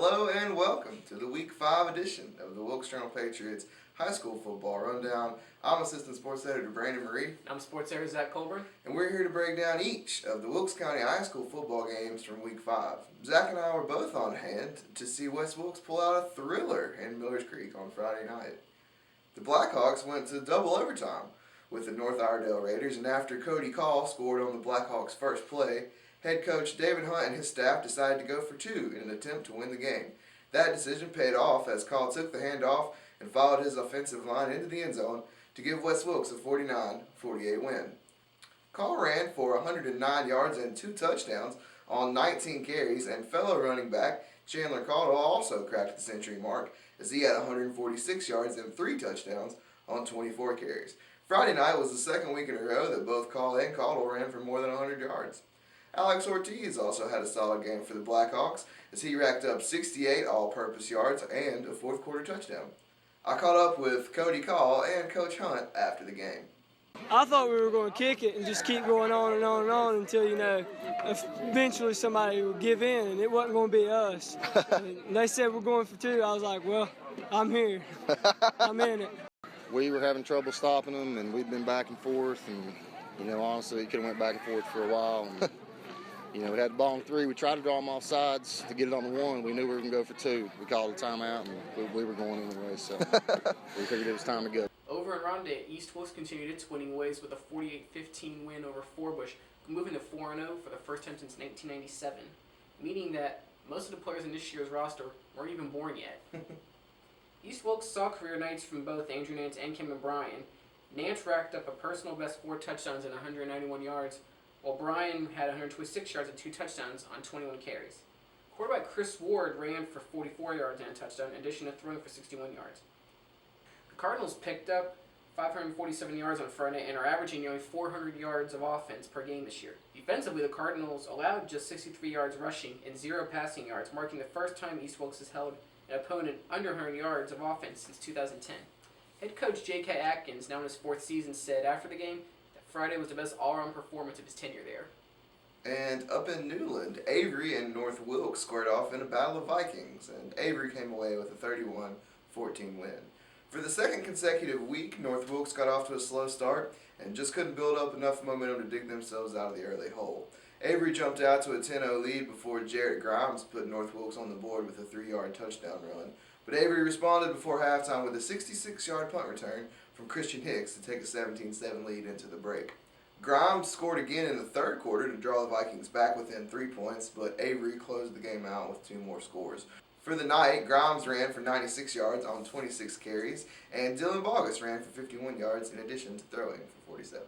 Hello and welcome to the Week 5 edition of the Wilkes Journal-Patriot's High School Football Rundown. I'm Assistant Sports Editor Brandon Marie. I'm Sports Editor Zach Colburn. And we're here to break down each of the Wilkes County High School football games from Week 5. Zach and I were both on hand to see West Wilkes pull out a thriller in Millers Creek on Friday night. The Blackhawks went to double overtime with the North Iredell Raiders, and after Cody scored on the Blackhawks' first play, head coach David Hunt and his staff decided to go for two in an attempt to win the game. That decision paid off as Call took the handoff and followed his offensive line into the end zone to give West Wilkes a 49-48 win. Call ran for 109 yards and 2 touchdowns on 19 carries, and fellow running back Chandler Caldwell also cracked the century mark as he had 146 yards and 3 touchdowns on 24 carries. Friday night was the second week in a row that both Call and Caldwell ran for more than 100 yards. Alex Ortiz also had a solid game for the Blackhawks as he racked up 68 all-purpose yards and a fourth-quarter touchdown. I caught up with Cody and Coach Hunt after the game. I thought we were going to kick it and just keep going on and on and on until, eventually somebody would give in, and it wasn't going to be us. And they said we're going for two. I was like, well, I'm here. I'm in it. We were having trouble stopping them, and we'd been back and forth, and, honestly, it could have went back and forth for a while. And, we had the ball on 3. We tried to draw them off sides to get it on the 1. We knew we were going to go for 2. We called a timeout, and we were going anyway, so we figured it was time to go. Over in Rondé, East Wilkes continued its winning ways with a 48-15 win over Forbush, moving to 4-0 for the first time since 1997, meaning that most of the players in this year's roster weren't even born yet. East Wilkes saw career nights from both Andrew Nance and Kim Bryan. Nance racked up a personal best 4 touchdowns and 191 yards, while Bryan had 126 yards and 2 touchdowns on 21 carries. Quarterback Chris Ward ran for 44 yards and a touchdown, in addition to throwing for 61 yards. The Cardinals picked up 547 yards on Friday and are averaging nearly 400 yards of offense per game this year. Defensively, the Cardinals allowed just 63 yards rushing and 0 passing yards, marking the first time East Wilkes has held an opponent under 100 yards of offense since 2010. Head coach J.K. Atkins, now in his 4th season, said after the game that Friday was the best all-around performance of his tenure there. And up in Newland, Avery and North Wilkes squared off in a battle of Vikings, and Avery came away with a 31-14 win. For the second consecutive week, North Wilkes got off to a slow start and just couldn't build up enough momentum to dig themselves out of the early hole. Avery jumped out to a 10-0 lead before Jarrett Grimes put North Wilkes on the board with a 3-yard touchdown run. But Avery responded before halftime with a 66-yard punt return from Christian Hicks to take a 17-7 lead into the break. Grimes scored again in the third quarter to draw the Vikings back within 3 points, but Avery closed the game out with 2 more scores. For the night, Grimes ran for 96 yards on 26 carries, and Dylan Bogus ran for 51 yards in addition to throwing for 47.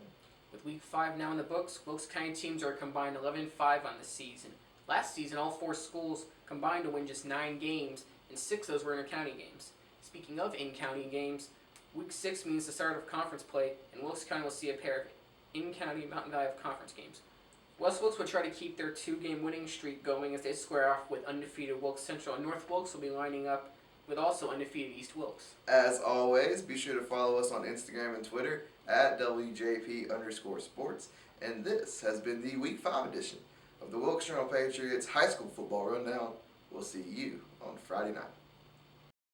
With Week 5 now in the books, Wilkes County teams are combined 11-5 on the season. Last season, all 4 schools combined to win just 9 games, and 6 of those were inter-county games. Speaking of in-county games, Week 6 means the start of conference play, and Wilkes County will see a pair of in-county Mountain Valley conference games. West Wilkes will try to keep their 2-game winning streak going as they square off with undefeated Wilkes Central, and North Wilkes will be lining up with also undefeated East Wilkes. As always, be sure to follow us on Instagram and Twitter at WJP_sports. And this has been the Week 5 edition of the Wilkes Journal-Patriots High School Football Rundown. We'll see you on Friday night.